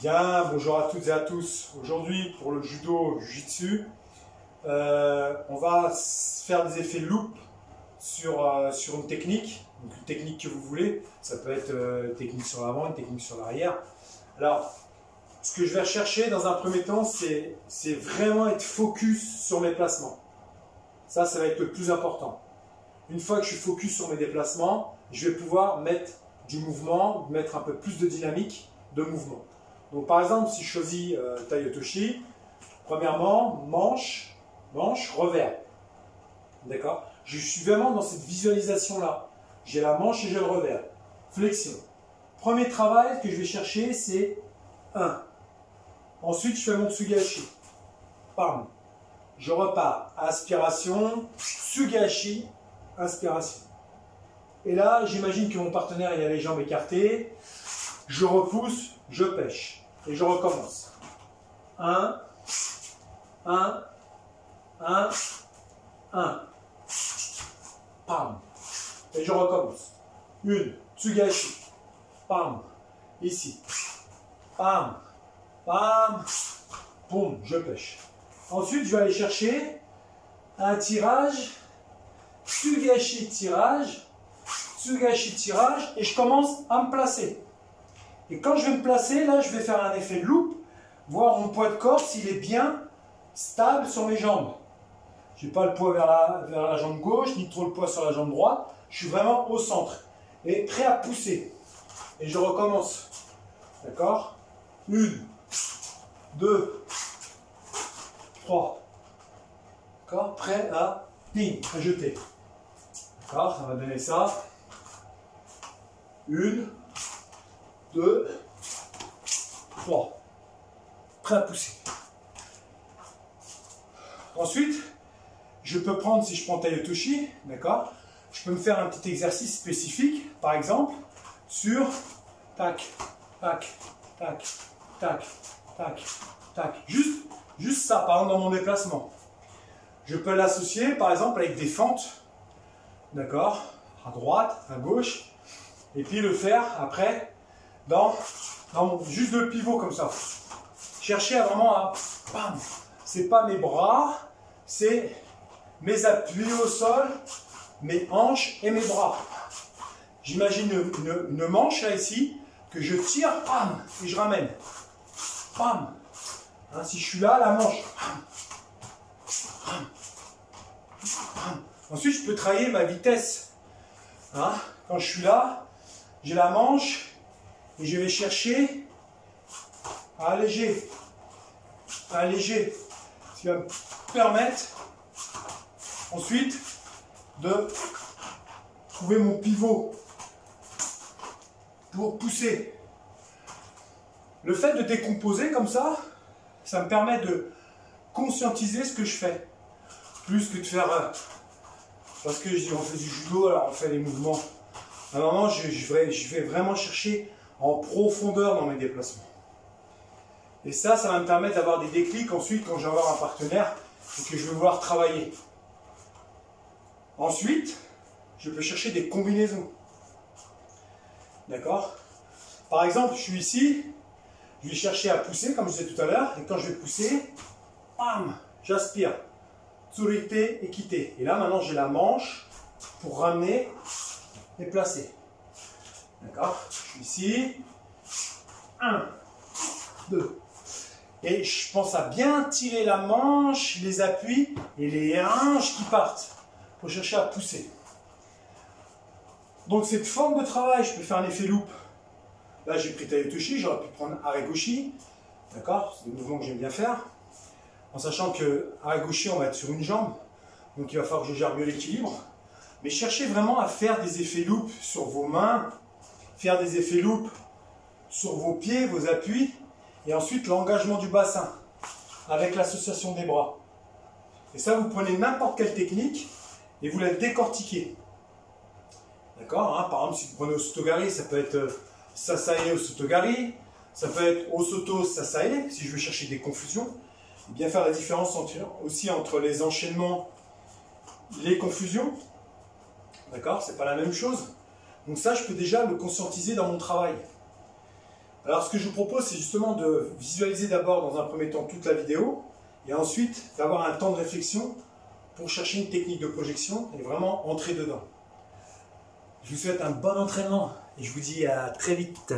Bien, bonjour à toutes et à tous. Aujourd'hui, pour le judo Jiu-Jitsu, on va faire des effets loop sur une technique, donc une technique que vous voulez. Ça peut être une technique sur l'avant, une technique sur l'arrière. Alors, ce que je vais rechercher dans un premier temps, c'est vraiment être focus sur mes placements. Ça va être le plus important. Une fois que je suis focus sur mes déplacements, je vais pouvoir mettre du mouvement, mettre un peu plus de dynamique de mouvement. Donc par exemple, si je choisis Tai Otoshi, premièrement, manche, revers. D'accord? Je suis vraiment dans cette visualisation-là. J'ai la manche et j'ai le revers. Flexion. Premier travail que je vais chercher, c'est 1. Ensuite, je fais mon Tsugashi. Pardon. Je repars. Aspiration, Tsugashi, inspiration. Et là, j'imagine que mon partenaire il a les jambes écartées. Je repousse, je pêche. Et je recommence. 1, 1, 1, 1. Pam. Et je recommence. 1, Tsugashi. Pam. Ici. Pam. Pam. Boum, je pêche. Ensuite, je vais aller chercher un tirage. Tsugashi, tirage. Tsugashi, tirage. Et je commence à me placer. Et quand je vais me placer, là, je vais faire un effet loop, voir mon poids de corps s'il est bien stable sur mes jambes. Je n'ai pas le poids vers la jambe gauche, ni trop le poids sur la jambe droite. Je suis vraiment au centre et prêt à pousser. Et je recommence. D'accord? 1, 2, 3. D'accord? Prêt à ping, à jeter. D'accord? Ça va donner ça. 1, 2, 3. Prêt à pousser. Ensuite, je peux prendre, si je prends Tai Otoshi, d'accord, je peux me faire un petit exercice spécifique, par exemple, sur tac, tac, tac, tac, tac, tac. Juste ça, par exemple, dans mon déplacement. Je peux l'associer, par exemple, avec des fentes, d'accord, à droite, à gauche, et puis le faire après juste le pivot comme ça. Chercher à vraiment à bam. C'est pas mes bras, c'est mes appuis au sol, mes hanches et mes bras. J'imagine une manche là ici que je tire, bam, et je ramène. Bam. Hein, si je suis là, la manche. Bam. Bam. Ensuite, je peux travailler ma vitesse. Hein, quand je suis là, j'ai la manche. Et je vais chercher à alléger. Ce qui va me permettre ensuite de trouver mon pivot pour pousser. Le fait de décomposer comme ça me permet de conscientiser ce que je fais. Plus que de faire... parce que je dis on fait du judo, alors on fait les mouvements. À un moment, je vais vraiment chercher en profondeur dans mes déplacements. Et ça va me permettre d'avoir des déclics ensuite quand je vais avoir un partenaire et que je vais vouloir travailler. Ensuite, je peux chercher des combinaisons. D'accord? Par exemple, je suis ici, je vais chercher à pousser comme je disais tout à l'heure, et quand je vais pousser, bam, j'aspire. Tsurite et quitter. Et là, maintenant, j'ai la manche pour ramener et placer. D'accord? Je suis ici. 1, 2. Et je pense à bien tirer la manche, les appuis et les hanches qui partent pour chercher à pousser. Donc cette forme de travail, je peux faire un effet loop. Là, j'ai pris Tai Otoshi, j'aurais pu prendre Aregoshi. D'accord? C'est des mouvements que j'aime bien faire. En sachant que Aregoshi, on va être sur une jambe. Donc il va falloir que je gère mieux l'équilibre. Mais cherchez vraiment à faire des effets loop sur vos mains, faire des effets loop sur vos pieds, vos appuis, et ensuite l'engagement du bassin avec l'association des bras. Et ça, vous prenez n'importe quelle technique et vous la décortiquez. D'accord, hein? Par exemple, si vous prenez Osotogari, ça peut être Sasae Osotogari, ça peut être Osoto Sasae, si je veux chercher des confusions. Et bien faire la différence aussi entre les enchaînements, les confusions. D'accord, c'est pas la même chose. Donc ça, je peux déjà le conscientiser dans mon travail. Alors ce que je vous propose, c'est justement de visualiser d'abord dans un premier temps toute la vidéo, et ensuite d'avoir un temps de réflexion pour chercher une technique de projection et vraiment entrer dedans. Je vous souhaite un bon entraînement et je vous dis à très vite.